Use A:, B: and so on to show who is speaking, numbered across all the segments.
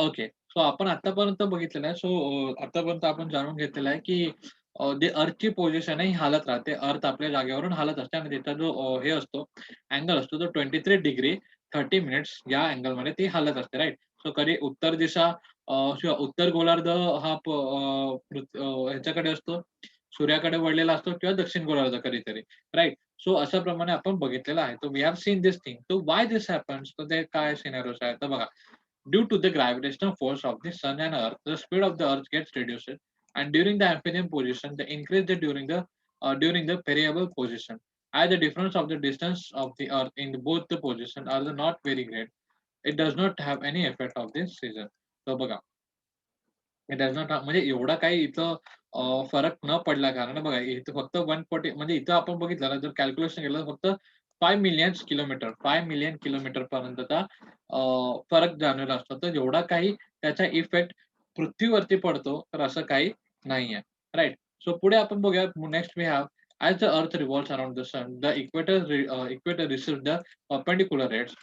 A: Okay. So आपण आतापर्यंत बघितलेलं आहे. सो आतापर्यंत आपण जाणून घेतलेलं आहे, की जे अर्थची पोझिशन आहे ही हालत राहते. अर्थ आपल्या जागेवरून हालत असते आणि त्याचा जो हे असतो, अँगल असतो तो 23 डिग्री 30 मिनिट्स या अँगलमध्ये ती हालत असते, राइट? सो कधी उत्तर दिशा किंवा उत्तर गोलार्ध हा ह्याच्याकडे असतो, सूर्याकडे वळलेला असतो किंवा दक्षिण गोलार्ध कधीतरी, राइट? सो अशा प्रमाणे आपण बघितलेलं आहे. So we have seen this thing. So why this happens? तर ते काय सिनेरिओज आहेत? तर बघा, due to the gravitational force of the sun and earth, the speed of the earth gets reduced, and during the amphibian position, they increase during the variable position. As the difference of the distance of the earth in both the position are not very great, it does not have any effect of this season. So बघा, it does not म्हणजे एवढा काही इथं फरक न पडल्या कारणाने बघा इथं फक्त 140 म्हणजे इथं आपण बघितलं ना, जर कॅल्क्युलेशन केलं तर फक्त 5 मिलियन किलोमीटर पर्यंतचा फरक जाणवला असतो. तर एवढा काही त्याचा इफेक्ट पृथ्वीवरती पडतो, तर असं काही नाहीये. राइट. सो पुढे आपण बघूया next we have as the earth revolves around the sun, the equator receives the perpendicular rays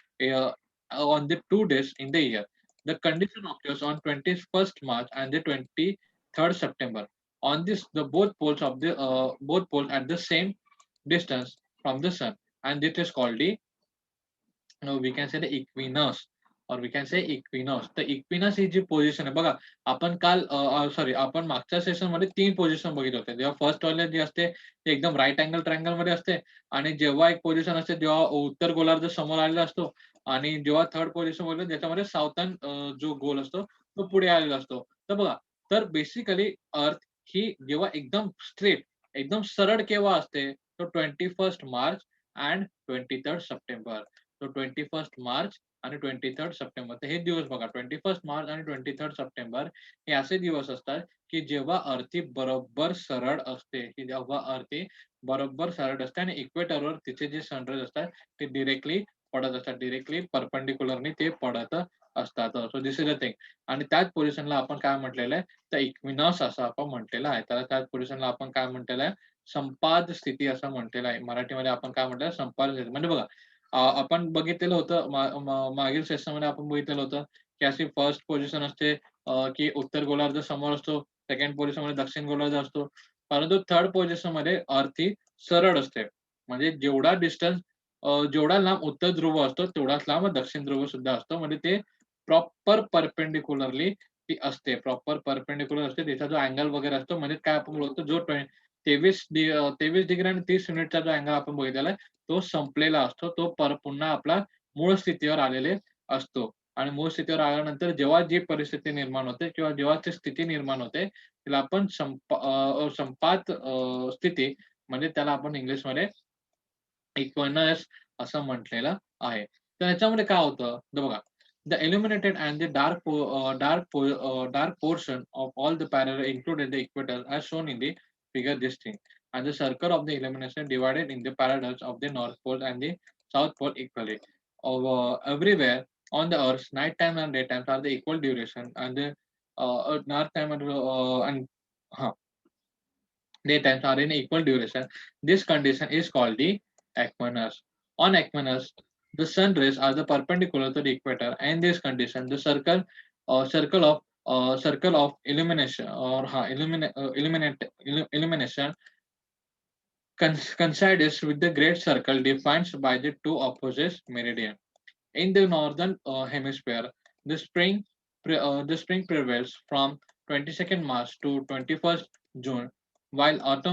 A: on the 2 days in the year. The condition occurs on 21st March and the 23rd September. On this, the both poles at the same distance from the sun, and it is called the we can say the equinox or we can say equinox. तर equinox ही जी position आहे बघा, आपण काल sorry आपण मागच्या सेशनमध्ये 3 position बघितले होते. जेव्हा फर्स्ट वाले जे असते ते एकदम राइट अँगल ट्रायंगलमध्ये असते आणि जेव्हा एक पोझिशन असते जेव्हा उत्तर गोलार्ध समोर आलेला असतो आणि जेव्हा थर्ड पोझिशन बोलतो ज्याच्यामध्ये साउथर्न जो गोल असतो तो पुढे आलेला असतो. तर बघा, तर बेसिकली अर्थ ही जेव्हा एकदम स्ट्रेट, एकदम सरळ केव्हा असते? तो 21st March end 23rd September. तो 21st मार्च आणि 23rd सप्टेंबर. तर हे दिवस बघा, 21st मार्च आणि 23rd सप्टेंबर हे असे दिवस असतात, की जेव्हा अर्थी बरोबर सरळ असते, की जेव्हा अर्थी बरोबर सरळ असते आणि इक्वेटरवर तिचे जे सनराईज असतात, ते डायरेक्टली पडत असतात. डायरेक्टली परपेंडिक्युलरनी ते पडत असतात. So this is the thing. आणि त्याच पोझिशनला आपण काय म्हटलेलं आहे, तर इक्विनॉक्स असं आपण म्हटलेलं आहे. त्याला त्याच पोझिशनला आपण काय म्हटलेलं आहे, संपाद स्थिती असं म्हटलेलं आहे. मराठीमध्ये आपण काय म्हटलं संपाद स्थिती. म्हणजे बघा, आपण बघितलेलं होतं मागील सेशनमध्ये आपण बघितलेलं होतं, की अशी फर्स्ट पोझिशन असते, की उत्तर गोलार्ध समोर असतो, सेकंड पोझिशनमध्ये दक्षिण गोलार्ध असतो. परंतु थर्ड पोझिशनमध्ये अर्थ ही सरळ असते. म्हणजे जेवढा लांब उत्तर ध्रुव असतो, तेवढाच लांब दक्षिण ध्रुव सुद्धा असतो. म्हणजे ते प्रॉपर परपेंडिक्युलरली ती असते. प्रॉपर परपेंडिक्युलर असते. त्याचा जो अँगल वगैरे असतो, म्हणजे काय आपण बोलतो, जो 23 डिग्री आणि 30 मिनिटचा जो अँगल आपण बघितलेला आहे, तो संपलेला असतो. तो पुन्हा आपला मूळ स्थितीवर आलेले असतो. आणि मूळ स्थितीवर आल्यानंतर जेव्हा जी परिस्थिती निर्माण होते किंवा जेव्हा ती स्थिती निर्माण होते, तिला आपण संपात स्थिती म्हणजे त्याला आपण इंग्लिशमध्ये इक्विनॉक्स असं म्हटलेलं आहे. तर ह्याच्यामध्ये काय होतं, तर बघा, the illuminated and the dark portion of all the parallel included the equator as shown in the figure this thing, and the circle of the illumination divided in the parallels of the north pole and the south pole equally. Everywhere on the earth, night time and daytime are the equal duration, and the night time and huh, daytimes are in equal duration. This condition is called the equinox. On equinox, the sun rays are the perpendicular to the equator, and this condition, the circle of illumination or illumination coincides with the great circle defined by the two opposite meridian. In the northern hemisphere, the the spring prevails from 22nd March to 21st June, while that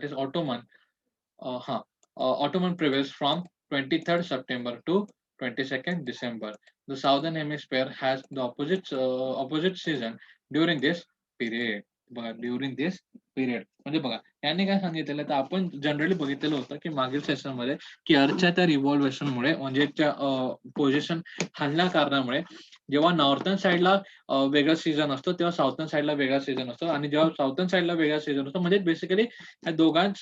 A: is autumn prevails from 23rd September to 22nd December. The southern hemisphere has the opposite season during this period. During this period म्हणजे बघा, यांनी काय सांगितलेलं तर आपण generally बघितलेलं होतं, की मागील सेशनमध्ये, की अर्थच्या त्या रिव्हॉल्वेशनमुळे म्हणजे त्या पोझिशन हलल्या कारणामुळे जेव्हा नॉर्थर्न साइडला वेगळा सीझन असतो, तेव्हा साऊथर्न साइडला वेगळा सीझन असतो आणि जेव्हा साऊथर्न साइडला वेगळा सीझन असतो, म्हणजे बेसिकली या दोघांच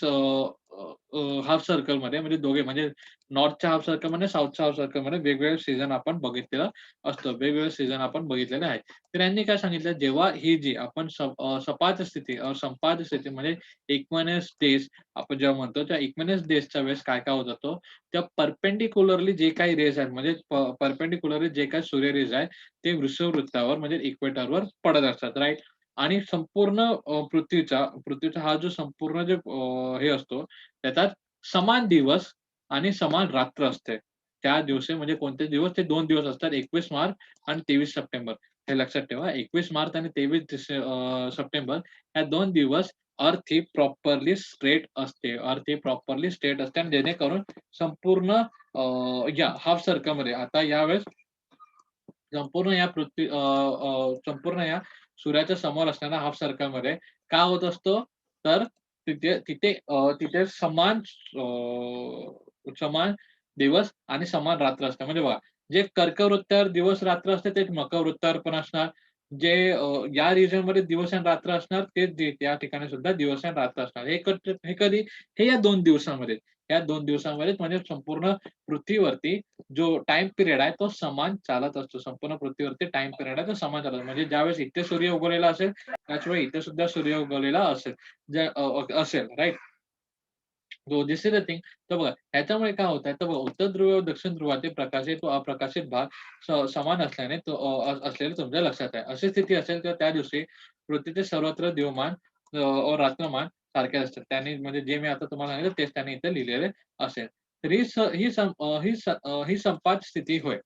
A: हाल्फ सर्कलमध्ये म्हणजे दोघे म्हणजे नॉर्थच्या हाल्फ सर्कलमध्ये, साऊथच्या हाल्फ सर्कलमध्ये वेगवेगळे सीझन आपण बघितलेलं असतं. वेगवेगळे सीझन आपण बघितलेले आहेत. तर यांनी काय सांगितलं, जेव्हा ही जी आपण सपाट स्थिती संपात स्थिती म्हणजे इक्विनॉक्स डेज आपण जेव्हा म्हणतो, त्या इक्विनॉक्स डेजच्या वेळेस काय-काय होत असतं, त्या परपेंडिक्युलरली जे काही रेज आहेत म्हणजे परपेंडिक्युलरली जे काही सूर्य रेज आहे, ते वृषभवृत्तावर म्हणजे इक्वेटरवर पडत असतात, राइट? आणि संपूर्ण पृथ्वीचा हा जो संपूर्ण जे हे असतो, त्याच्यात समान दिवस आणि समान रात्र असते. त्या दिवशी म्हणजे कोणते दिवस? ते 2 दिवस असतात. 21 मार्च आणि 23 सप्टेंबर. हे लक्षात ठेवा. 21 मार्च आणि 23 सप्टेंबर या 2 दिवस अर्थ ही प्रॉपरली स्ट्रेट असते. अर्थ ही प्रॉपरली स्ट्रेट असते आणि जेणेकरून संपूर्ण या हाल्फ सर्कलमध्ये आता यावेळेस संपूर्ण या पृथ्वी संपूर्ण या सूर्याच्या समोर असणाऱ्या हाल्फ सर्कलमध्ये काय होत असतो, तर तिथे समान दिवस आणि समान रात्र असते. म्हणजे बघा, जे कर्कवृत्तावर दिवस-रात्र असते, तेच मकर पण असणार. जे या रिजनमध्ये दिवस आणि रात्र असणार, तेच त्या ठिकाणी सुद्धा दिवस आणि रात्र असणार. हे कधी? हे या 2 दिवसामध्ये. या 2 दिवसामध्येच म्हणजे संपूर्ण पृथ्वीवरती जो टाईम पिरियड आहे तो समान चालत असतो. संपूर्ण पृथ्वीवरती टाईम पिरियड आहे तो समान चालत असतो. म्हणजे ज्यावेळेस इथे सूर्य उगवलेला असेल, त्याच वेळी इथे सुद्धा सूर्य उगवलेला असेल. असेल right? So this is the thing. तर बघा ह्याच्यामुळे काय होतंय, तर बघा उत्तर ध्रुव व दक्षिण ध्रुवातील प्रकाशित व अप्रकाशित भाग समान असल्याने असलेले तुमच्या लक्षात आहे. अशी स्थिती असेल तर त्या दिवशी पृथ्वीचे सर्वत्र दिवमान व रात्रमान सारखे असतात. त्यांनी म्हणजे जे मी आता तुम्हाला सांगितलं तेच त्यांनी इथे लिहिलेले असेल. तर ही संपात स्थिती होय.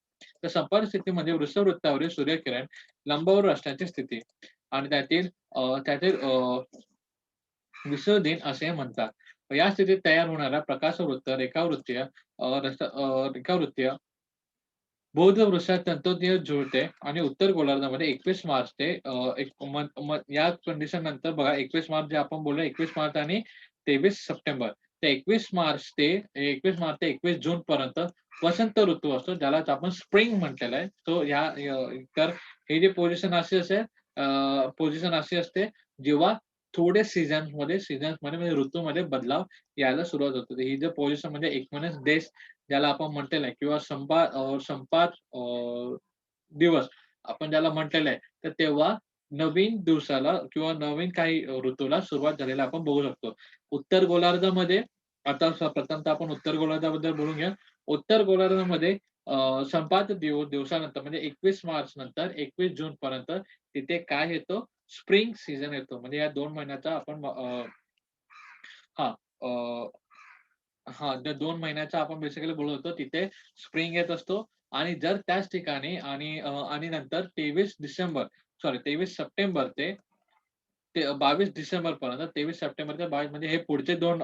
A: तर संपात स्थितीमध्ये वृषभवृत्तावरील सूर्यकिरण लंबावर असण्याची स्थिती आणि त्यातील विसर्जन असे म्हणतात. या स्थितीत तयार होणारा प्रकाशवृत्त रेखावृत्तीय बौद्ध वृक्षात तंतोतंत जुळते आणि उत्तर गोलार्धामध्ये 21 मार्च ते या कंडिशन नंतर बघा 21 मार्च जे आपण बोललो 21 मार्च आणि 23 सप्टेंबर. ते 21 मार्च ते 21 जून पर्यंत वसंत ऋतू असतो, ज्यालाच आपण स्प्रिंग म्हटलेलं आहे. तो तर हे जे पोझिशन अशी असते, जेव्हा थोडे सीझन्समध्ये म्हणजे ऋतूमध्ये बदलाव यायला सुरुवात होते. ही जी पोझिशन म्हणजे इक्विनॉक्स डेज ज्याला आपण म्हटलेलं आहे किंवा संपात दिवस आपण ज्याला म्हटलेलं आहे, तर तेव्हा नवीन दिवसाला किंवा नवीन काही ऋतूला सुरुवात झालेला आपण बघू शकतो. उत्तर गोलार्धामध्ये आता प्रथमतः आपण उत्तर गोलार्धाबद्दल बोलून घ्या. उत्तर गोलार्धामध्ये संपात दिवसानंतर म्हणजे 21 मार्च नंतर 21 जून पर्यंत तिथे काय येतो? स्प्रिंग सीझन येतो. म्हणजे या 2 महिन्याचा आपण हां, त्या 2 महिन्याचा आपण बेसिकली बोलत होतो तिथे स्प्रिंग येत असतो आणि जर त्याच ठिकाणी आणि नंतर 23 सप्टेंबर ते 22 डिसेंबर पर्यंत 23 सप्टेंबर ते 22 म्हणजे हे पुढचे 2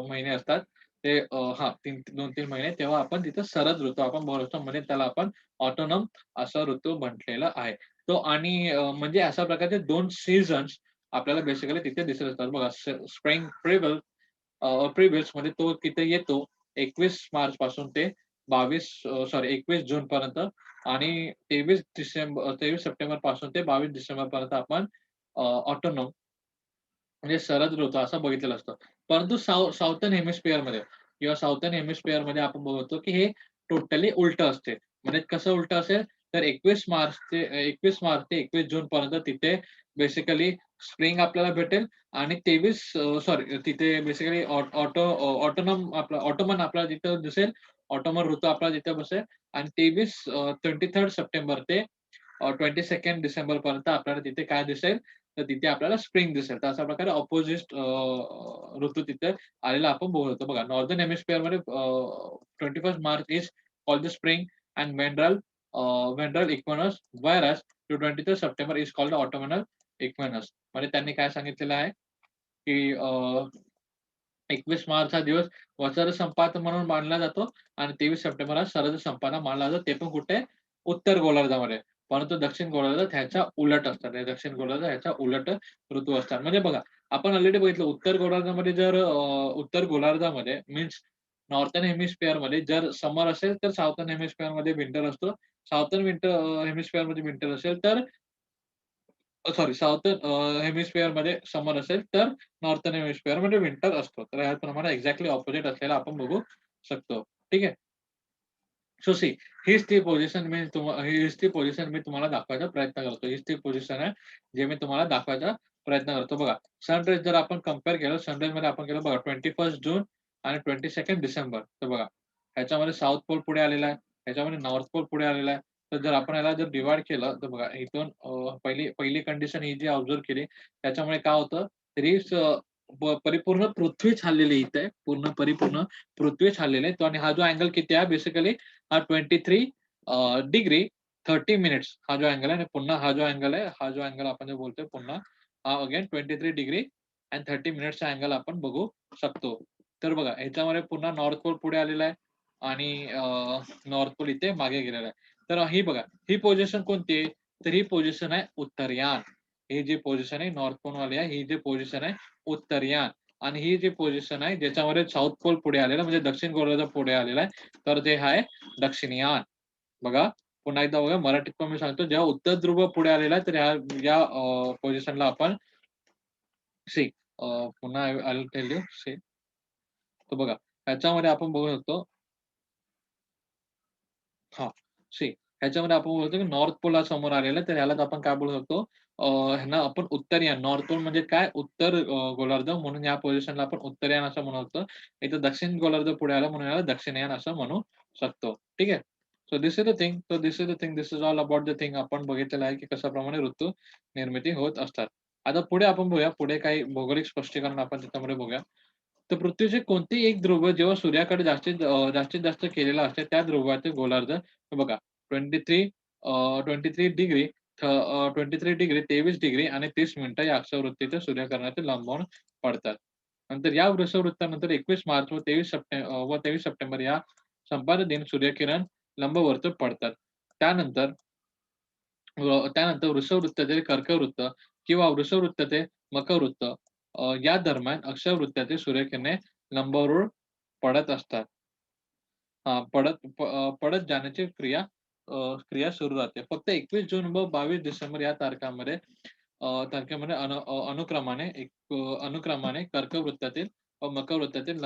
A: महिने असतात. ते 2-3 महिने तेव्हा आपण तिथं शरद ऋतू आपण बोलतो म्हणजे त्याला आपण ऑटोनम असा ऋतू म्हटलेला आहे. तो आणि म्हणजे अशा प्रकारचे 2 सीझन्स आपल्याला बेसिकली तिथे दिसत असतात. बघा स्प्रिंग प्रिव्हियस म्हणजे तो तिथे येतो 21 मार्च पासून ते 21 जून पर्यंत आणि 23 सप्टेंबर पासून ते 22 डिसेंबर पर्यंत आपण ऑटोनॉम म्हणजे शरद ऋतू असं बघितलेलं असतं. परंतु साउथर्न हेमिस्फिअरमध्ये किंवा साउथर्न हेमिस्फिअरमध्ये आपण बघतो, की हे टोटली उलटं असते. म्हणजे कसं उलटं असेल, तर 21 मार्च ते 21 जून पर्यंत तिथे बेसिकली स्प्रिंग आपल्याला भेटेल आणि तिथे बेसिकली ऑटोमन आपल्याला तिथं दिसेल. ऑटोमन ऋतू आपल्याला तिथे बसेल आणि 23 सप्टेंबर ते 22 डिसेंबर पर्यंत आपल्याला तिथे काय दिसेल, तर तिथे आपल्याला स्प्रिंग दिसेल. तर अशा प्रकारे अपोझिट ऋतू तिथे आलेला आपण बघतो. बघा नॉर्दर्न हेमिस्फिअरमध्ये 21 March is called the spring and वेंट्रल equinox whereas 23 September is called the autumnal equinox. म्हणजे त्यांनी काय सांगितलेलं आहे, की 21 मार्च हा दिवस वसंत संपात म्हणून मानला जातो आणि 23 सप्टेंबर हा शरद संपाला मानला जातो. ते पण कुठे? उत्तर गोलार्धामध्ये. परंतु दक्षिण गोलार्धात ह्याच्या उलट असतात. हे दक्षिण गोलार्धात ह्याच्या उलट ऋतू असतात. म्हणजे बघा, आपण ऑलरेडी बघितलं उत्तर गोलार्धामध्ये मीन्स नॉर्थर्न हेमिस्फिअरमध्ये जर समर असेल, तर साउथर्न हेमिस्फिअरमध्ये विंटर असतो. साउथर्न हेमिस्फिअरमध्ये विंटर असेल, तर सॉरी साऊथर्न हेमिस्फिअर मध्ये समर असेल, तर नॉर्थर्न हेमिस्फिअर मध्ये विंटर असतो. तर ह्याप्रमाणे एक्झॅक्टली ऑपोझिट असलेला आपण बघू शकतो. ठीक आहे. सो सी हीच ती पोझिशन हीच ती पोझिशन मी तुम्हाला दाखवायचा प्रयत्न करतो. हीच ती पोझिशन आहे, जे मी तुम्हाला दाखवायचा प्रयत्न करतो. बघा, सनराईज जर आपण कंपेअर केलं, सनराईजमध्ये आपण केलं बघा 21 जून आणि 22 डिसेंबर. तर बघा, ह्याच्यामध्ये साउथ पोल पुढे आलेला आहे, ह्याच्यामध्ये नॉर्थ पोल पुढे आलेला आहे. तर जर आपण याला जर डिव्हाईड केलं, तर बघा इथून पहिली पहिली कंडिशन ही जी ऑब्झर्व्ह केली, त्याच्यामुळे काय होतं, तरीच परिपूर्ण पृथ्वी छानलेली इथे आहे. पूर्ण परिपूर्ण पृथ्वी छानलेली आहे. आणि हा जो अँगल किती आहे बेसिकली हा 23 डिग्री 30 मिनिट्स हा जो अँगल आहे, आणि पुन्हा हा जो अँगल आहे, हा जो अँगल आपण जो बोलतोय पुन्हा हा अगेन 23 डिग्री अँड 30 मिनिट्सचा अँगल आपण बघू शकतो. तर बघा ह्याच्यामध्ये पुन्हा नॉर्थ पोल पुढे आलेला आहे आणि नॉर्थ पोल इथे मागे गेलेला आहे. तर ही बघा, ही पोझिशन कोणती आहे? तर ही पोझिशन आहे उत्तरयान. ही जी पोझिशन आहे नॉर्थ पोल वाली आहे, ही जी पोझिशन आहे उत्तरयान. आणि ही जी पोझिशन आहे ज्याच्यामध्ये साऊथ पोल पुढे आलेला म्हणजे दक्षिण गोलार्ध पुढे आलेला आहे, तर ते आहे दक्षिणयान. बघा, पुन्हा एकदा बघा मराठीत पण मी सांगतो, जेव्हा उत्तर ध्रुव पुढे आलेला आहे, तर या पोझिशनला आपण सी पुन्हा I will tell you see. तर बघा, ह्याच्यामध्ये आपण बघू शकतो. हां, सी ह्याच्यामध्ये आपण बोलतो की नॉर्थ पोल हा समोर आलेला आहे, तर ह्यालाच आपण काय बोलू शकतो, ह्यांना आपण उत्तरयान. नॉर्थ पोल म्हणजे काय? उत्तर गोलार्ध, म्हणून या पोझिशनला आपण उत्तरयान असं म्हणू शकतो. इथं दक्षिण गोलार्ध पुढे आला म्हणून याला दक्षिणयान असं म्हणू शकतो. ठीक आहे. So this is the thing. So this is the thing. This is all about the thing. आपण बघितलेलं आहे की कशाप्रमाणे ऋतू निर्मिती होत असतात. आता पुढे आपण बघूया. पुढे काही भौगोलिक स्पष्टीकरण आपण त्याच्यामध्ये बघूया. तर पृथ्वीचे कोणतेही एक ध्रुव जेव्हा सूर्याकडे जास्तीत जास्त केलेलं असते, त्या ध्रुवाचे गोलार्ध हे बघा 23 23 डिग्री 23 डिग्री 23 डिग्री आणि 30 मिनिटं या अक्षवृत्तीच्या सूर्यकिरणाचे लंबवून पडतात. नंतर या वृषवृत्तानंतर 21 मार्च व 23 सप्टेंबर या संपात दिन सूर्यकिरण लंबवर्तुळ पडतात. त्यानंतर त्यानंतर वृषववृत्त ते कर्कवृत्त किंवा वृषववृत्त ते मकरवृत्त या दरम्यान अक्षवृत्तातील सूर्यकिरणे लंबवरुळ पडत असतात. पडत जाण्याची क्रिया सुरू राहते. फक्त 21 जून व 22 डिसेंबर या तारखेमध्ये अनुक्रमाने कर्कवृत्तातील व मकरवृत्तातील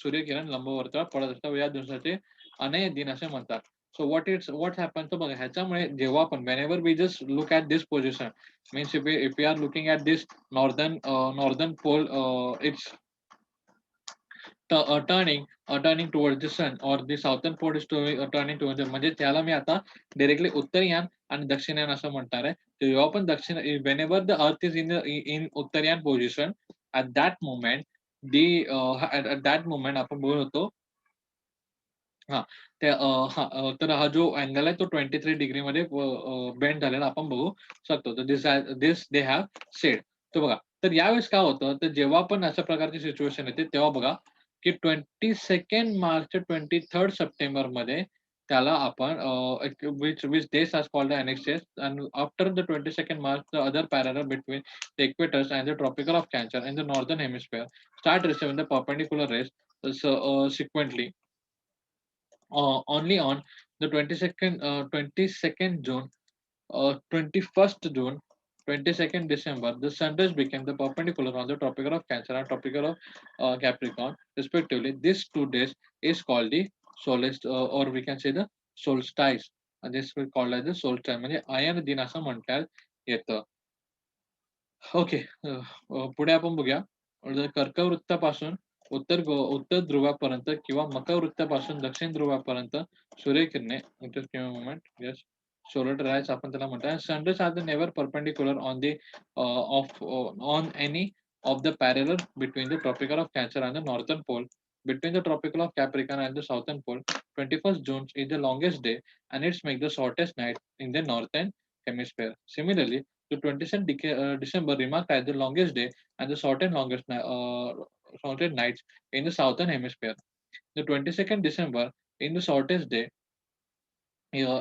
A: सूर्यकिरण लंबवर्तुळात पडत असतात व या दिवसाचे अनय दिन असे म्हणतात. सो व्हॉट हॅपन, तर बघा ह्याच्यामुळे जेव्हा आपण whenever we just look at this position, means if we are looking at this northern pole, it's turning towards the sun और the southern pole is turning towards म्हणजे त्याला मी आता डायरेक्टली उत्तरयान आणि दक्षिणयान असं म्हणणार आहे. तर जेव्हा पण whenever the earth is in Uttarayan position, at that moment at that moment आपण बोलत होतो. हां, तर हा जो अँगल आहे तो 23 डिग्रीमध्ये बेंड झालेला आपण बघू शकतो. तर दिस दे हॅव सेड. तर बघा, तर यावेळेस काय होतं, तर जेव्हा पण अशा प्रकारची सिच्युएशन येते, तेव्हा बघा, की 22 मार्च ते 23 सप्टेंबरमध्ये त्याला आपण which days are called the equinoxes and after the 22 March the other parallel between the equators and the tropical of Cancer in the northern hemisphere start receiving the perpendicular rays sequentially. Only on the 22nd June, 21st June, 22nd December, the sunrise became the perpendicular on the tropical of Cancer and tropical of Capricorn, respectively. These 2 days is called the solstice, or we can say the solstice. And this will called as the solstice. म्हणजे ion दिन असं म्हणतात येतं. Okay. पुढे आपण बघूया. कर्कवृत्तापासून उत्तर ध्रुवापर्यंत किंवा मकर वृत्तापासून दक्षिण ध्रुवापर्यंत सूर्यकिरणे just give a moment. Yes. Solar rise आपण त्याला म्हणतो. Sunrise are the never perpendicular on any of the parallel between the tropical of Cancer and the northern pole. Between the tropical of Capricorn and the southern pole, 21st June is the longest day and it's make the shortest night in the northern hemisphere. Similarly, the 22nd December remarked as the longest day and the shortest nights in the southern hemisphere. The 22nd December in the shortest day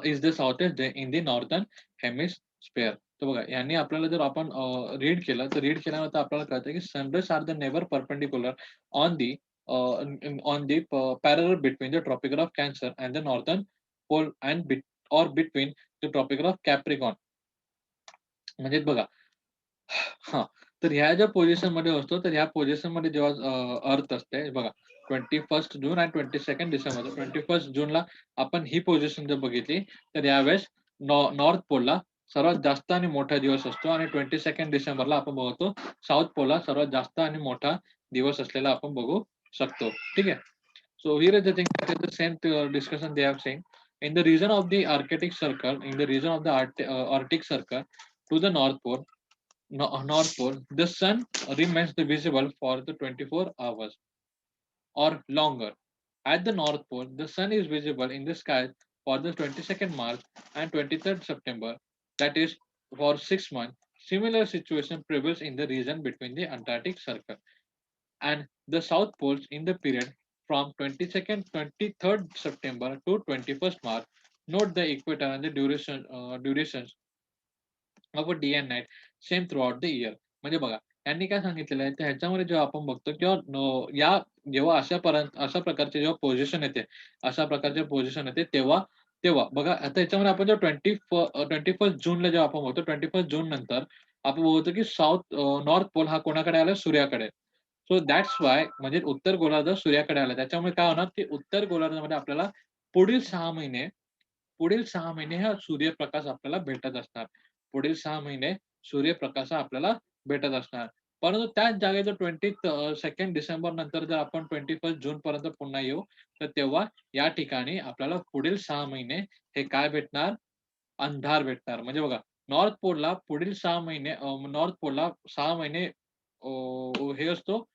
A: is the shortest day in the northern hemisphere. तर बघा, यांनी आपल्याला जर आपण read केलं, तर read केल्यानंतर आपल्याला कळतं की sunrise are the never perpendicular on the parallel between the tropical of Cancer and the northern pole and between the tropical of Capricorn. म्हणजे बघा हां, तर ह्या ज्या पोझिशनमध्ये असतो, तर ह्या पोझिशनमध्ये जेव्हा अर्थ असते बघा 21 जून आणि 22 डिसेंबर. 21 जूनला आपण ही पोझिशन जर बघितली, तर यावेळेस नॉर्थ पोलला सर्वात जास्त आणि मोठा दिवस असतो आणि 22 डिसेंबरला आपण बघतो साउथ पोलला सर्वात जास्त आणि मोठा दिवस असलेला आपण बघू शकतो. ठीक आहे. So here is the thing that is the same discussion they have saying in the region of the Arctic Circle, in the region of the Arctic Circle to the North Pole, North Pole, the sun remains visible for the 24 hours or longer. At the North Pole, the sun is visible in the sky for the 22nd March and 23rd September, that is for 6 months. Similar situation prevails in the region between the Antarctic Circle and the South Poles in the period from 22nd 23rd September to 21st March. Note the equator and the durations of a day and night same throughout the year. म्हणजे बघा यांनी काय सांगितलेलं आहे तर ह्याच्यामध्ये जेव्हा आपण बघतो किंवा या जेव्हा अशा प्रकारचे जेव्हा पोझिशन येते अशा प्रकारचे पोझिशन येते तेव्हा तेव्हा बघा आता याच्यामध्ये आपण जेव्हा 21 जूनला जेव्हा आपण बघतो 21 जून नंतर आपण बघतो की नॉर्थ पोल हा कोणाकडे आला सूर्याकडे. सो दॅट्स वाय म्हणजे उत्तर गोलार्ध सूर्याकडे आला. त्याच्यामुळे काय होणार की उत्तर गोलार्धामध्ये आपल्याला पुढील 6 महिने पुढील 6 महिने हा सूर्यप्रकाश आपल्याला भेटत असणार. पुढील 6 महिने सूर्यप्रकाश हा आपल्याला भेटत असणार. परंतु त्याच जागी जर 22 डिसेंबर नंतर जर आपण 21 जून पर्यंत पुन्हा येऊ, तर तेव्हा या ठिकाणी आपल्याला पुढील 6 महिने हे काय भेटणार? अंधार भेटणार. म्हणजे बघा नॉर्थ पोलला पुढील 6 महिने नॉर्थ पोलला 6 महिने हे असतो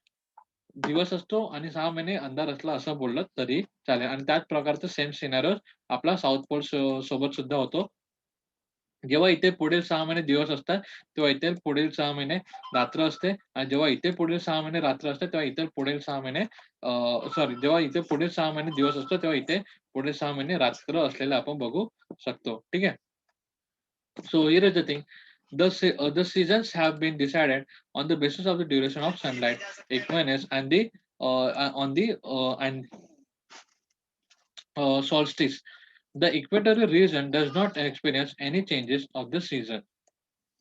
A: दिवस असतो आणि 6 महिने अंधार असला असं बोललं तरी चालेल आणि त्याच प्रकारचं सेम सिनारिओ आपला साउथ पोल सोबत सुद्धा होतो. जेव्हा इथे पुढील 6 महिने दिवस असतात, तेव्हा इथे पुढील 6 महिने रात्र असते आणि जेव्हा इथे पुढील 6 महिने रात्र असते, तेव्हा इतर पुढील 6 महिने सॉरी जेव्हा इथे पुढील 6 महिने दिवस असतो, तेव्हा इथे पुढील 6 महिने रात्र असलेलं आपण बघू शकतो. ठीक आहे. So here is the thing. The seasons have been decided on the basis of the duration of sunlight, equinox, and the on the and solstice. The equatorial region does not experience any changes of the season.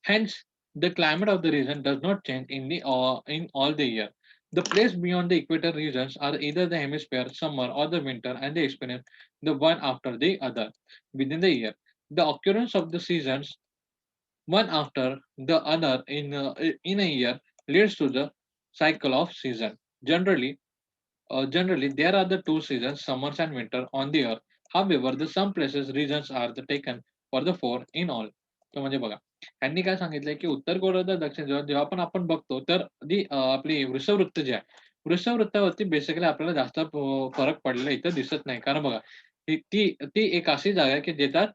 A: Hence, the climate of the region does not change in all the year. The place beyond the equator regions are either the hemisphere, summer, or the winter, and they experience the one after the other within the year. The occurrence of the seasons one after the other in a year leads to the cycle of season. Generally, there are the two seasons, summers and winter, on the earth. However, the some places regions are the taken for the four in all. तर म्हणजे बघा, त्यांनी काय सांगितलंय की उत्तर गोलार्ध, दक्षिण जेव्हा जेव्हा पण आपण बघतो, तर आपली वृषवृत्त जी आहे, वृषवृत्तावरती बेसिकली आपल्याला जास्त फरक पडलेला इथं दिसत नाही. कारण बघा, ती ती एक अशी जागा आहे की ज्याच्यात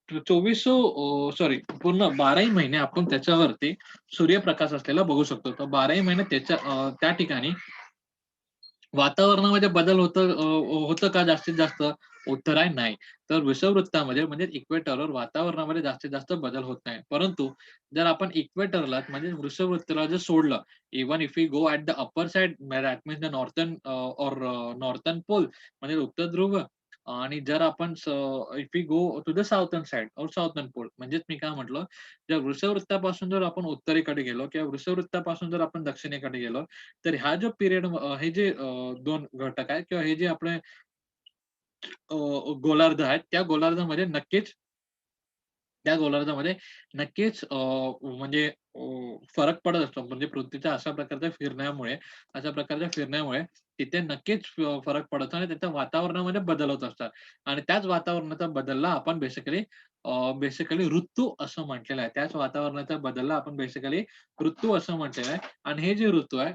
A: 2400 सॉरी पूर्ण 12ही महिने आपण त्याच्यावरती सूर्यप्रकाश असलेला बघू शकतो. तर 12ही महिने त्या ठिकाणी वातावरणामध्ये बदल होतं का जास्तीत जास्त? उत्तर आहे नाही. तर विषुववृत्तामध्ये म्हणजे इक्वेटरवर वातावरणामध्ये जास्तीत जास्त बदल होत नाही. परंतु जर आपण इक्वेटरला म्हणजे वृषुववृत्ताला जर सोडलं, even if we go at the upper side that means the northern pole म्हणजे उत्तर ध्रुव आणि जर आपण if we go to the southern side और साउथर्न पोल म्हणजेच मी काय म्हटलं, जर वृषववृत्तापासून जर आपण उत्तरेकडे गेलो किंवा वृषववृत्तापासून जर आपण दक्षिणेकडे गेलो, तर हा जो पिरियड हे जे 2 घटक आहेत किंवा हे जे आपले गोलार्ध आहेत, त्या गोलार्धामध्ये त्या गोलार्धामध्ये नक्कीच म्हणजे फरक पडत असतो. म्हणजे पृथ्वीच्या अशा प्रकारच्या फिरण्यामुळे तिथे नक्कीच फरक पडतो आणि तिथे वातावरणामध्ये बदल होत असतात आणि त्याच वातावरणाच्या बदलला आपण बेसिकली ऋतू असं म्हटलेलं आहे. त्याच वातावरणाच्या बदलला आपण बेसिकली ऋतू असं म्हटलेलं आहे आणि हे जे ऋतू आहे,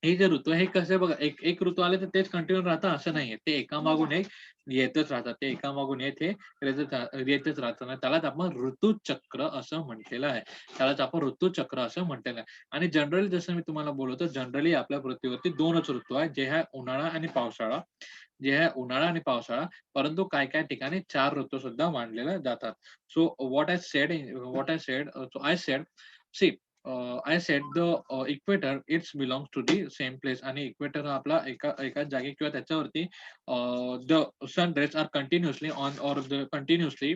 A: हे कसे बघा एक एक ऋतू आले तर तेच कंटिन्यू राहतं असं नाहीये. ते एकामागून एक येतच राहतात. ते एकामागून एक हे येतच राहतं. त्यालाच आपण ऋतुचक्र असं म्हटलेलं आहे. त्यालाच आपण ऋतुचक्र असं म्हटलेलं आहे. आणि जनरली जसं मी तुम्हाला बोललो होतो, जनरली आपल्या पृथ्वीवरती 2च ऋतू आहेत. जे आहे उन्हाळा आणि पावसाळा. परंतु काही-काही ठिकाणी 4 ऋतू सुद्धा मानलेले जातात. So what I said see I said the equator it's belongs to the same place आणि इक्वेटर हा आपला एकाच जागी किंवा त्याच्यावरती the sun rays are continuously on or the continuously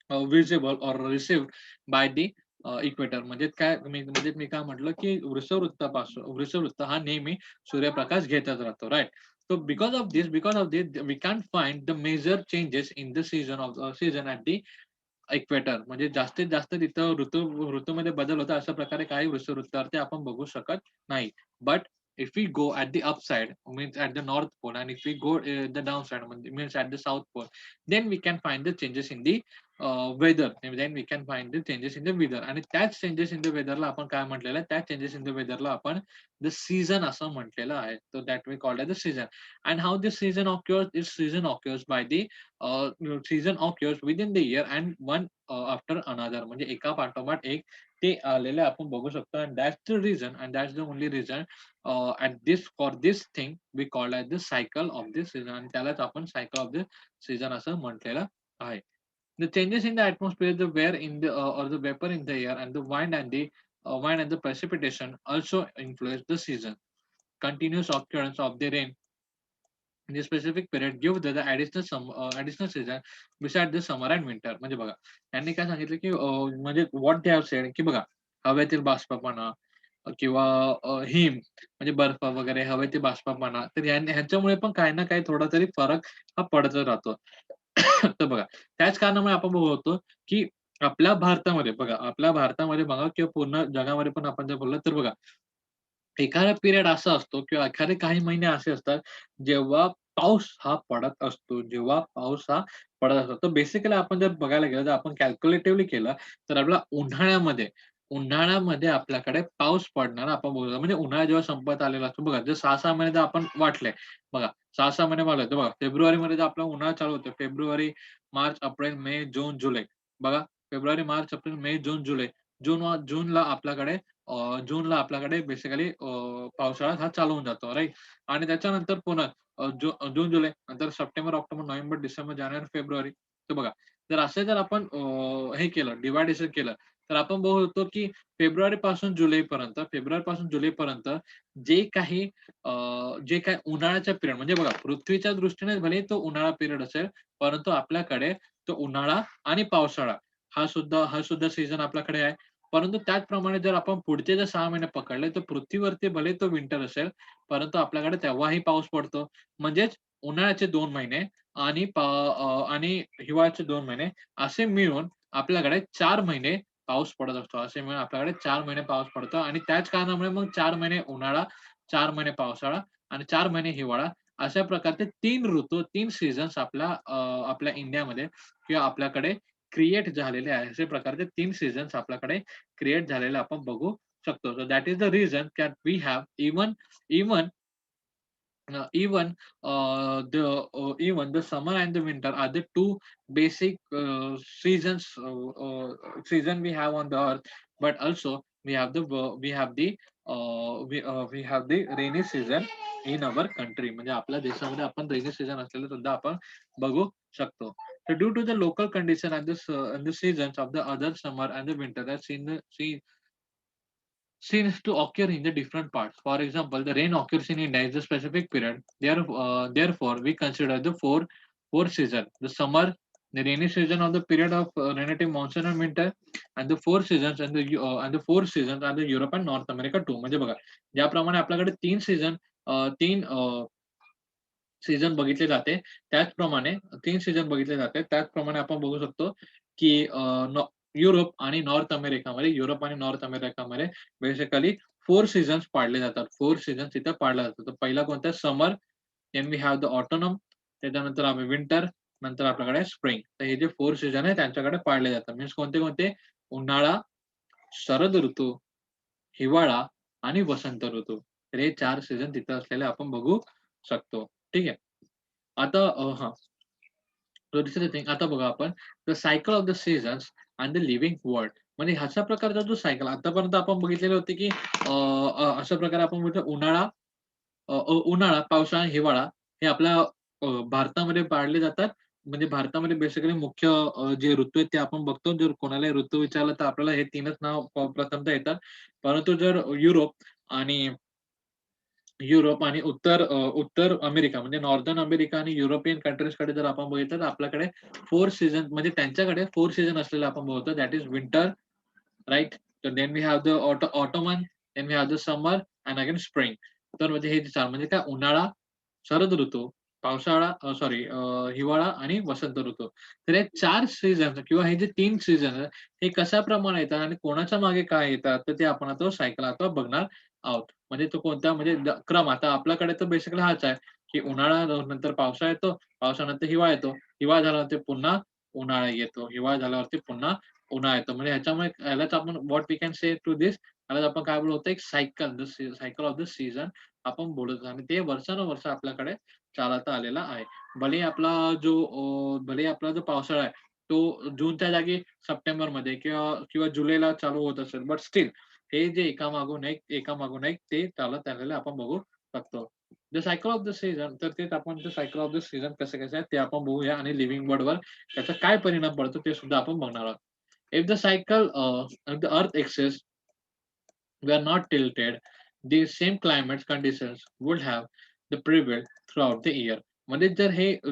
A: visible or received by the equator. म्हणजे मी काय म्हटलं, की वृषवृत्त हा नेहमी सूर्यप्रकाश घेतच राहतो, right? So because of this we can't find the major changes in the season at the equator. म्हणजे जास्तीत जास्त तिथं ऋतूमध्ये बदल होतो. अशा प्रकारे काही वृत्तवृत्तावरती आपण बघू शकत नाही. But if we go at the upside means at the north pole and if we go the down side म्हणजे means at the south pole, then we can find the changes in the weather. Then we can find the changes in the weather आणि त्याच changes in the वेदरला आपण काय म्हटलेलं आहे, त्याच changes in the वेदरला आपण the season असं म्हटलेलं आहे. So that we called as the season. And how this season occurs, by the season occurs within the year and one after another. म्हणजे एका पाठोपाठ एक ते आलेले आपण बघू शकतो. And that's the reason and that's the only reason at this for this thing we called as the cycle of the season आणि त्यालाच आपण सायकल ऑफ द सीझन असं म्हटलेलं आहे. The changes in the atmosphere, the wear in the or the vapor in the air, and the wind and the precipitation also influence the season. Continuous occurrence of the rain in a specific period give the additional season beside the summer and winter. म्हणजे बघा, त्यांनी काय सांगितलं की म्हणजे what they have sed की बघा, हवेतील बाष्पपणा किंवा हिम म्हणजे बर्फ वगैरे, हवेतील बाष्पपणा, तर ह्यांच्यामुळे पण काही ना काही थोडा तरी फरक हा पडत राहतो. तर बघा, त्याच कारणामुळे आपण बघतो की आपल्या भारतामध्ये बघा किंवा पूर्ण जगामध्ये पण आपण जर बोललं तर बघा, एखादा पिरियड असा असतो किंवा एखादे काही महिने असे असतात, जेव्हा पाऊस हा पडत असतो. तर बेसिकली आपण जर बघायला गेलं, तर आपण कॅल्क्युलेटिव्हली केलं, तर आपला उन्हाळ्यामध्ये आपल्याकडे पाऊस पडणार आपण बघूया. म्हणजे उन्हाळा जेव्हा संपत आलेला असतो बघा, जर 6-6 महिने जर आपण वाटले, बघा 6-6 महिने वाटले, तर बघा फेब्रुवारीमध्ये जर आपला उन्हाळा चालू होतो. फेब्रुवारी, मार्च, एप्रिल, मे, जून, जुलै. बघा फेब्रुवारी, मार्च, एप्रिल, मे, जून, जुलै. जूनला आपल्याकडे बेसिकली पावसाळा हा चालू होऊन जातो, राइट? आणि त्याच्यानंतर पुन्हा जून, जुलै, नंतर सप्टेंबर, ऑक्टोबर, नोव्हेंबर, डिसेंबर, जानेवारी, फेब्रुवारी. तर बघा, जर आपण हे केलं, डिव्हायडेशन केलं, तर आपण बघतो की फेब्रुवारीपासून जुलैपर्यंत जे काही अ, जे काही उन्हाळ्याचा पिरियड म्हणजे बघा, पृथ्वीच्या दृष्टीने भले तो उन्हाळा पिरियड असेल, परंतु आपल्याकडे तो उन्हाळा आणि पावसाळा हा सुद्धा सीझन आपल्याकडे आहे. परंतु त्याचप्रमाणे जर आपण पुढचे जर 6 महिने पकडले, तर पृथ्वीवरती भले तो विंटर असेल, परंतु आपल्याकडे तेव्हाही पाऊस पडतो. म्हणजेच उन्हाळ्याचे 2 महिने आणि हिवाळ्याचे 2 महिने असे मिळून आपल्याकडे 4 महिने पाऊस पडत असतो. असे मिळून आपल्याकडे 4 महिने पाऊस पडतो आणि त्याच कारणामुळे मग 4 महिने उन्हाळा, 4 महिने पावसाळा आणि 4 महिने हिवाळा अशा प्रकारचे 3 ऋतू, 3 सीझन्स आपल्या इंडियामध्ये किंवा आपल्याकडे क्रिएट झालेले आहे. अशा प्रकारचे 3 सीझन्स आपल्याकडे क्रिएट झालेले आपण बघू शकतो. So that is the reason that we have even even even the summer and the winter are the two basic season we have on the earth, but also we have the rainy season in our country. म्हणजे आपल्या देशामध्ये आपण rainy season असलेलं सुद्धा आपण बघू शकतो. So due to the local condition and the seasons of the other summer and the winter that seems to occur in the different parts. For example, the rain occurs in India is a specific period. Therefore, we consider the four seasons: the summer, the rainy season of the period of relative monsoon and winter, and the four seasons and the four seasons are the Europe and North America too. म्हणजे बघा, ज्याप्रमाणे आपल्याकडे तीन season बघितले जाते, त्याचप्रमाणे आपण बघू शकतो, की युरोप आणि नॉर्थ अमेरिकामध्ये बेसिकली 4 सीझन्स पाडले जातात. 4 सीझन्स तिथे पाडले जातात. तर पहिला कोणता समर, देन वी हॅव द ऑटोनम, त्याच्यानंतर आम्ही विंटर, नंतर आपल्याकडे स्प्रिंग. तर हे जे 4 सीझन आहे त्यांच्याकडे पाडले जातात. मीन्स कोणते? उन्हाळा, शरद ऋतू, हिवाळा आणि वसंत ऋतू. तर हे 4 सीझन तिथे असलेले आपण बघू शकतो. ठीक आहे. आता हां. So this is the thing. आता बघा आपण the cycle of the seasons and the living world. म्हणजे अशा प्रकारचा जो सायकल आतापर्यंत आपण बघितलेले होते, की अशा प्रकारे आपण म्हणतो उन्हाळा, पावसाळा, हिवाळा हे आपल्या भारतामध्ये पाळले जातात. म्हणजे भारतामध्ये बेसिकली मुख्य जे ऋतू आहेत ते आपण बघतो. जर कोणालाही ऋतू विचारलं तर आपल्याला हे 3च नाव प्रथमतः येतात. परंतु जर युरोप आणि युरोप आणि उत्तर अमेरिका म्हणजे नॉर्दर्न अमेरिका आणि युरोपियन कंट्रीजकडे जर आपण बघितलं तर आपल्याकडे 4 सीझन म्हणजे त्यांच्याकडे 4 सीझन असलेलं आपण बघतो. That is winter, right? तर then we have the autumn, then we have the summer and again spring. तर म्हणजे हे 4 म्हणजे काय उन्हाळा, शरद ऋतू, पावसाळा सॉरी हिवाळा आणि वसंत ऋतू. तर हे 4 सीझन किंवा हे जे 3 सीझन हे कशाप्रमाणे येतात आणि कोणाच्या मागे काय येतात, तर ते आपण आता सायकल आता बघणार आहोत. म्हणजे तो कोणता म्हणजे क्रम आता आपल्याकडे तर बेसिकली हाच आहे, की उन्हाळा नंतर पावसाळा येतो, पावसाळ्यानंतर हिवाळा येतो, हिवाळा झाल्यावरती पुन्हा उन्हाळा येतो, हिवाळा झाल्यावरती पुन्हा उन्हाळा येतो. म्हणजे ह्याच्यामुळे ह्यालाच आपण what we can say to this ह्यालाच आपण काय बोलतो एक cycle, cycle of the season आपण बोलतो आणि ते वर्षानुवर्ष आपल्याकडे चालत आलेला आहे. भलेही आपला जो पावसाळा आहे, तो जूनच्या जागी सप्टेंबरमध्ये किंवा किंवा जुलैला चालू होत असेल, बट स्टिल हे जे एकामागून एक ते चालत आलेलं आपण बघू शकतो. The cycle of the season तर तेच आपण the cycle of the season कसे-कसे आहेत ते आपण बघूया आणि लिव्हिंग वर्ल्डवर त्याचा काय परिणाम पडतो ते सुद्धा आपण बघणार आहोत. If the cycle of the earth axis were not tilted, the same climate conditions would have the prevailed throughout the year. म्हणजे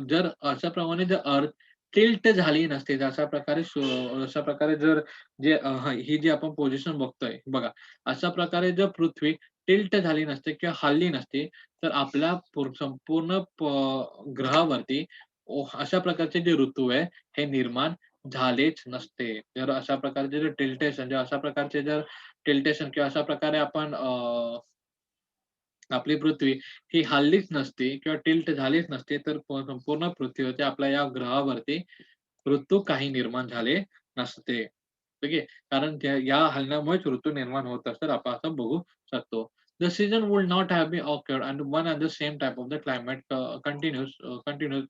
A: जर अशाप्रमाणे जर अर्थ टिल्ट झाली नसती, अशा प्रकारे जर ही जी आपण पोझिशन बघतोय बघा, अशा प्रकारे जर पृथ्वी टिल्ट झाली नसते किंवा हलली नसती, तर आपल्या संपूर्ण ग्रहावरती अशा प्रकारचे जे ऋतू आहे, हे निर्माण झालेच नसते. जर अशा प्रकारचे जर टिल्टेशन जर अशा प्रकारचे जर टिल्टेशन किंवा अशा प्रकारे आपली पृथ्वी ही हललीच नसती किंवा टिल्ट झालीच नसती, तर संपूर्ण पृथ्वीवरती आपल्या या ग्रहावरती ऋतू काही निर्माण झाले नसते. ठीक आहे. कारण या हलण्यामुळेच ऋतू निर्माण होत असतात आपण असं बघू शकतो. The season would not have been occurred and one and the same type of the climate continuous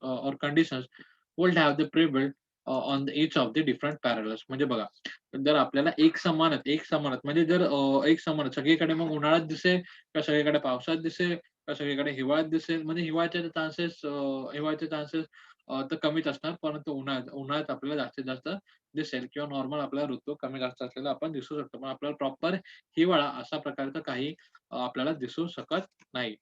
A: or conditions would have the prevailed on each of the different parallels. म्हणजे बघा, जर आपल्याला एक समानच म्हणजे जर सगळीकडे मग उन्हाळ्यात दिसेल का सगळीकडे पावसाळ्यात दिसेल का सगळीकडे हिवाळ्यात दिसेल म्हणजे हिवाळ्याचे चान्सेस तर कमीच असणार परंतु उन्हाळ्यात आपल्याला जास्तीत जास्त दिसेल किंवा नॉर्मल आपला ऋतू कमी जास्त असलेला आपण दिसू शकतो. पण आपल्याला प्रॉपर हिवाळा अशा प्रकारचं काही आपल्याला दिसत नाही.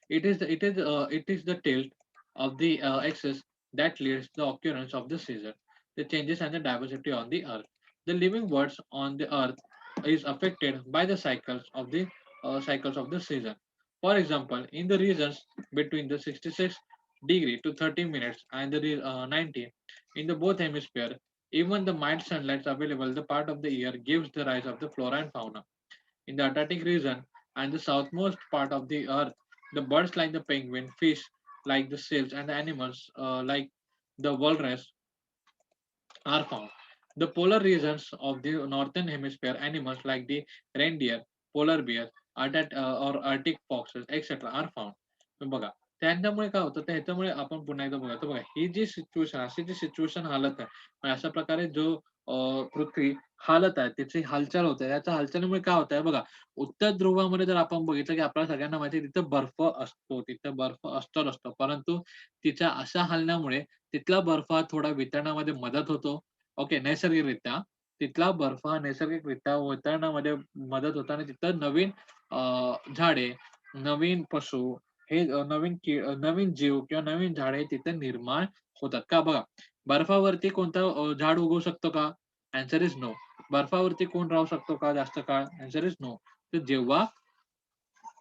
A: It is the tilt of the axis that leads the occurrence of the season, the changes and the diversity on the earth. The living worlds on the earth is affected by the cycles of the season. For example, in the regions between the 66 degree to 30 minutes and the 90 in the both hemisphere, even the mild sunlight available the part of the year gives the rise of the flora and fauna. In the Antarctic region and the southmost part of the earth, the birds like the penguin, fish like the seals, and the animals like the walrus are found. The polar regions of the northern hemisphere, animals like the reindeer, polar bear, or Arctic foxes, etc. are found. तर बघा, त्याच्यामुळे काय होतं, तर ह्याच्यामुळे आपण पुन्हा एकदा बघा, तर बघा ही जी सिच्युएशन अशी जी सिच्युएशन हालत आहे, म्हणजे अशा प्रकारे जो पृथ्वी हालत आहे, त्याची हालचाल होते. याच्या हालचालीमुळे काय होत आहे बघा, उत्तर ध्रुवामध्ये जर आपण बघितलं, की आपल्याला सगळ्यांना माहिती आहे तिथं बर्फ असतो, तिथं बर्फ असतो. परंतु तिच्या अशा हलण्यामुळे तिथला बर्फ हा थोडा वितळण्यामध्ये मदत होतो. ओके, नैसर्गिकरित्या. तिथला बर्फ हा नैसर्गिकरित्या वितळण्यामध्ये मदत होतो आणि तिथं नवीन झाडे, नवीन पशु, नवीन जीव किंवा नवीन झाडे तिथे निर्माण होतात. का बघा, बर्फावरती कोणतं झाड उगवू शकतो का? Answer is no. बर्फावरती कोण राहू शकतो का जास्त काळ? Answer is no. तर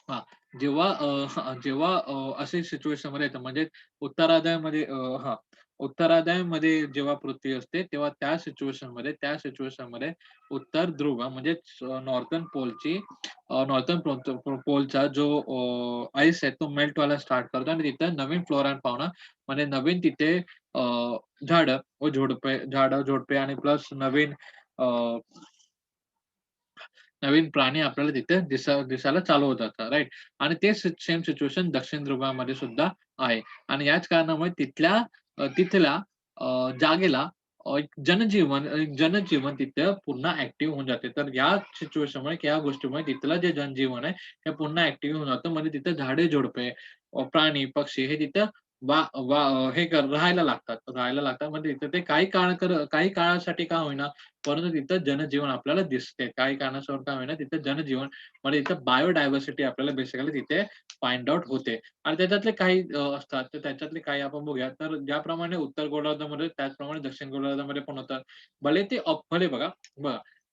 A: हां, जेव्हा अशी सिच्युएशनमध्ये येतं म्हणजे उत्तरार्धामध्ये उत्तरार्धामध्ये जेव्हा पृथ्वी असते, तेव्हा त्या सिच्युएशनमध्ये उत्तर ध्रुव म्हणजेच नॉर्थर्न पोलचा जो आईस आहे तो मेल्ट व्हायला स्टार्ट करतो आणि तिथं नवीन फ्लोरा अँड फौना म्हणजे नवीन तिथे अ, झाडं-झुडपे आणि प्लस अ, नवीन प्राणी आपल्याला तिथे दिसायला चालू होत जातात, राइट? आणि ते सेम सिच्युएशन दक्षिण ध्रुवामध्ये सुद्धा आहे आणि याच कारणामुळे तिथल्या जागेला एक जनजीवन तिथे पुन्हा ॲक्टिव्ह होऊन जाते. तर या सिच्युएशनमुळे या गोष्टीमुळे तिथलं जे जनजीवन आहे, हे पुन्हा ॲक्टिव्ह होऊन जातं. म्हणजे तिथे झाडे-झुडपे, प्राणी, पक्षी हे तिथं वा वा राहायला लागतात. म्हणजे तिथे ते काही काळासाठी का होईना, परंतु तिथं जनजीवन आपल्याला दिसते. काही कारणास्तव का होईना तिथं जनजीवन म्हणजे इथं बायोडायव्हर्सिटी आपल्याला बेसिकली तिथे फाइंड आउट होते. आणि त्याच्यातले काही असतात, तर त्याच्यातले काही आपण बघूया. तर ज्याप्रमाणे उत्तर गोलार्धामध्ये त्याचप्रमाणे दक्षिण गोलार्धामध्ये पण होतात. भले ते भले बघा,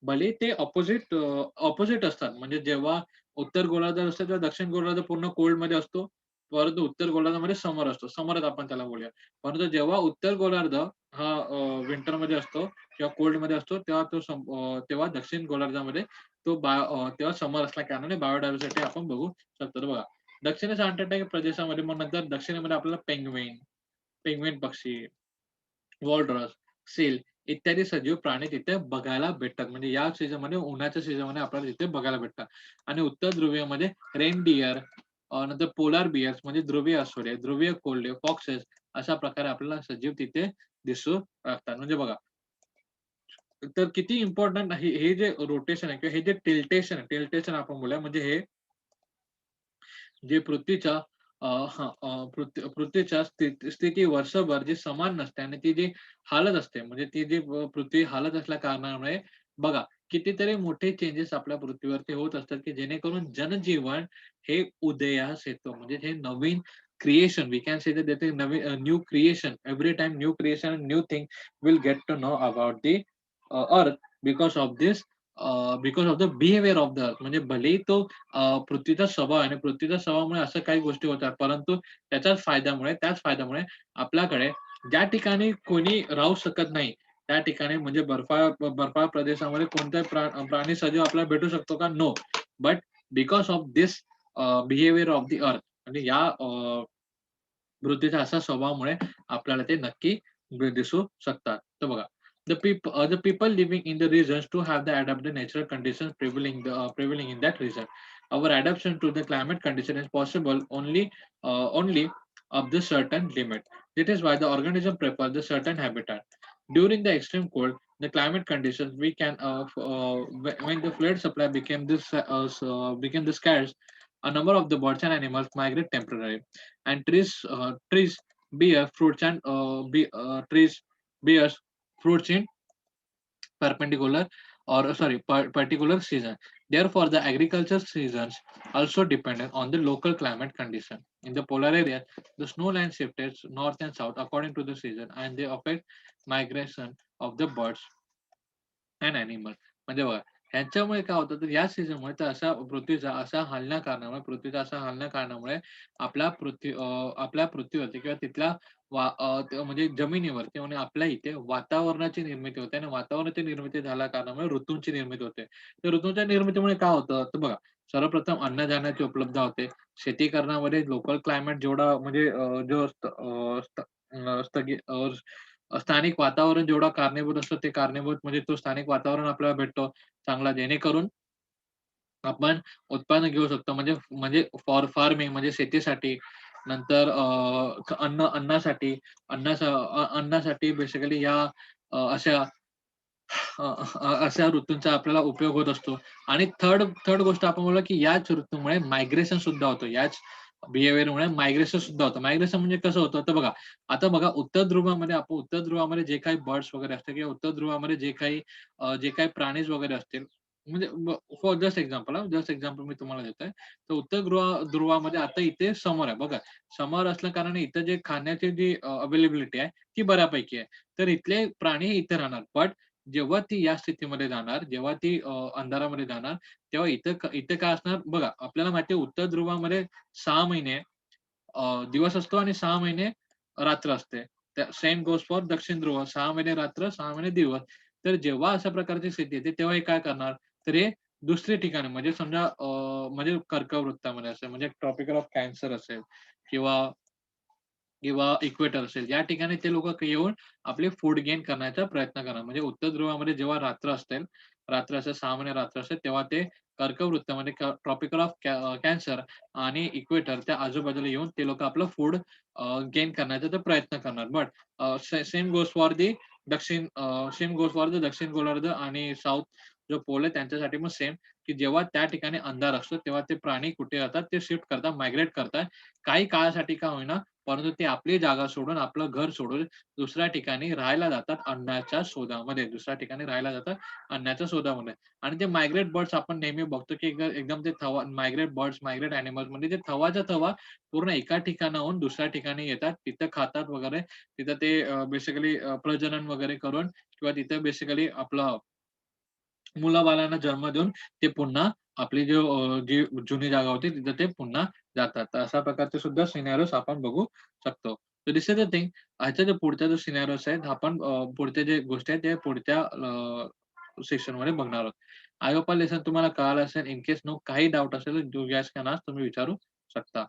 A: भले ते अपोझिट असतात. म्हणजे जेव्हा उत्तर गोलार्ध असतं तेव्हा दक्षिण गोलार्ध पूर्ण कोल्डमध्ये असतो. परंतु उत्तर गोलार्धामध्ये समर असतो. समरच आपण त्याला बोलूया. परंतु जेव्हा उत्तर गोलार्ध हा विंटरमध्ये असतो किंवा कोल्डमध्ये असतो, तेव्हा दक्षिण गोलार्धामध्ये तेव्हा समर असल्या कारणाने बायोडायव्हर्सिटी आपण बघू शकतो. तर बघा, दक्षिणेच्या अंटार्क्टिक प्रदेशामध्ये मग नंतर दक्षिणेमध्ये आपल्याला पेंग्विन, पेंग्विन पक्षी, वॉलरस, सील इत्यादी सजीव प्राणी तिथे बघायला भेटतात. म्हणजे या सीझनमध्ये उन्हाच्या सीझनमध्ये आपल्याला तिथे बघायला भेटतात. आणि उत्तर ध्रुवीयमध्ये रेनडिअर, नंतर पोलार बिअर्स म्हणजे ध्रुवीय अस्वले, ध्रुवीय कोल्हे, फॉक्सेस अशा प्रकारे आपल्याला सजीव तिथे दिसू लागतात. म्हणजे बघा, तर किती इम्पोर्टंट आहे हे जे रोटेशन आहे किंवा हे जे टिल्टेशन आपण बोलूया म्हणजे हे जे पृथ्वीच्या पृथ्वीच्या स्थिती वर्षभर जी समान नसते आणि ती जी हालत असते म्हणजे ती जी पृथ्वी हालत असल्या कारणामुळे बघा कितीतरी मोठे चेंजेस आपल्या पृथ्वीवरती होत असतात की जेणेकरून जनजीवन हे उदयास येतं. म्हणजे हे नवीन creation we can say that नवीन new creation every time new creation new thing will get to know about the earth because of this because of the behaviour of the earth. म्हणजे भलेही तो पृथ्वीचा स्वभाव आहे आणि पृथ्वीच्या स्वभावामुळे असं काही गोष्टी होतात. परंतु त्याच फायद्यामुळे आपल्याकडे ज्या ठिकाणी कोणी राहू शकत नाही, त्या ठिकाणी म्हणजे बर्फाळ प्रदेशामध्ये कोणताही प्राणी सजीव आपल्याला भेटू शकतो का? No. But because of this behaviour of the earth म्हणजे या पृथ्वीच्या अशा स्वभावामुळे आपल्याला ते नक्की दिसू शकतात. तर बघा, the people living in the regions to have the adapted natural conditions prevailing in that region. Our adaptation to the climate condition is possible only up the certain limit. That is why the organism prefer the certain habitat. During the extreme cold, the climate conditions we can when the flood supply became the scarce, a number of the birds and animals migrate temporarily, and trees bear fruits and trees bears fruits in perpendicular or particular season. Therefore, the agriculture seasons also dependent on the local climate condition. In the polar area, the snow line shifts north and south according to the season, and they affect migration of the birds and animal. म्हणजे बघा, ह्यांच्यामुळे काय होतं तर या सीझनमुळे तर पृथ्वीचा असा हालण्या कारणामुळे आपल्या पृथ्वीवरती किंवा तिथल्या म्हणजे जमिनीवरती म्हणजे आपल्या इथे वातावरणाची निर्मिती होते आणि वातावरणाची निर्मिती झाल्या कारणामुळे ऋतूंची निर्मिती होते. तर ऋतूंच्या निर्मितीमुळे काय होतं तर बघा, सर्वप्रथम अन्नधान्याची उपलब्धता होते. शेती करण्यामध्ये लोकल क्लायमेट जेवढा म्हणजे जो स्त अ, स्त अ, स्थगी अ, स्थानिक वातावरण जेवढा कारणीभूत असतो, ते कारणीभूत म्हणजे तो स्थानिक वातावरण आपल्याला भेटतो चांगला, जेणेकरून आपण उत्पादन घेऊ शकतो. म्हणजे म्हणजे फॉर फार्मिंग म्हणजे शेतीसाठी, नंतर अन्नासाठी बेसिकली या अशा अशा ऋतूंचा आपल्याला उपयोग होत असतो. आणि थर्ड थर्ड गोष्ट आपण बोललो, की याच ऋतूमुळे मायग्रेशन सुद्धा होतं. याच बिहेवियरमुळे मायग्रेशन सुद्धा होतं. मायग्रेशन म्हणजे कसं होतं, तर बघा, आता बघा उत्तर ध्रुवामध्ये जे काही बर्ड्स वगैरे असतात किंवा उत्तर ध्रुवामध्ये जे काही प्राणीज वगैरे असतील, म्हणजे फॉर जस्ट एक्झाम्पल मी तुम्हाला देतोय. तर ध्रुवामध्ये आता इथे समर आहे बघा. समर असल्या कारणाने इथं जे खाण्याची जी अवेलेबिलिटी आहे, ती बऱ्यापैकी आहे. तर इथले प्राणी हे इथे राहणार. बट जेव्हा ती या स्थितीमध्ये जाणार, जेव्हा ती अंधारामध्ये जाणार, तेव्हा इथं काय असणार बघा, आपल्याला माहिती आहे उत्तर ध्रुवामध्ये 6 महिने दिवस असतो आणि 6 महिने रात्र असते. सेम गोज फॉर दक्षिण ध्रुव. 6 महिने रात्र, 6 महिने दिवस. तर जेव्हा अशा प्रकारची स्थिती येते, तेव्हा हे काय करणार, तर हे दुसरी ठिकाणी म्हणजे समजा म्हणजे कर्कवृत्तामध्ये असेल, म्हणजे ट्रॉपिकल ऑफ कॅन्सर असेल किंवा किंवा इक्वेटर असेल, या ठिकाणी ते लोकं येऊन आपले फूड गेन करण्याचा प्रयत्न करणार. म्हणजे उत्तर ध्रुवामध्ये जेव्हा रात्र असेल 6 महिने रात्र असेल, तेव्हा ते कर्कवृत्तामध्ये ट्रॉपिकल ऑफ कॅन्सर आणि इक्वेटर त्या आजूबाजूला येऊन ते लोकं आपलं फूड गेन करण्याचा ते प्रयत्न करणार. बट सेम गोes फॉर द दक्षिण गोलार्ध आणि साउथ जो पोल आहे त्यांच्यासाठी पण सेम, की जेव्हा त्या ठिकाणी अंधार असतो, तेव्हा ते प्राणी कुठे जातात, ते शिफ्ट करतात, मायग्रेट करतात. काही काळासाठी का होईना परंतु ते आपली जागा सोडून, आपलं घर सोडून दुसऱ्या ठिकाणी राहायला जातात अन्नाच्या शोधामध्ये. दुसऱ्या ठिकाणी राहायला जातात अन्नाच्या शोधामध्ये. आणि ते मायग्रेट बर्ड्स आपण नेहमी बघतो, की एकदम ते मायग्रेट बर्ड्स, मायग्रेट एनिमल्स म्हणजे ते थवाच्या थवा पूर्ण एका ठिकाणाहून दुसऱ्या ठिकाणी येतात. तिथं खातात वगैरे. तिथं ते बेसिकली प्रजनन वगैरे करून किंवा तिथं बेसिकली आपलं मुलाबाळांना जन्म देऊन ते पुन्हा आपली जी जुनी जागा होती तिथं ते पुन्हा जातात. तर अशा प्रकारचे सुद्धा सिनेरिओज आपण बघू शकतो. तर दिस इज द थिंग. ह्याचा जो पुढचा जो सिनेरिओज आहेत आपण पुढच्या जे गोष्टी आहेत ते पुढच्या सेशनमध्ये बघणार आहोत. आय होप हा लेसन तुम्हाला कळालं असेल. इन केस नो काही डाउट असेल तर यू गाईज कॅन आस्क तुम्ही विचारू शकता.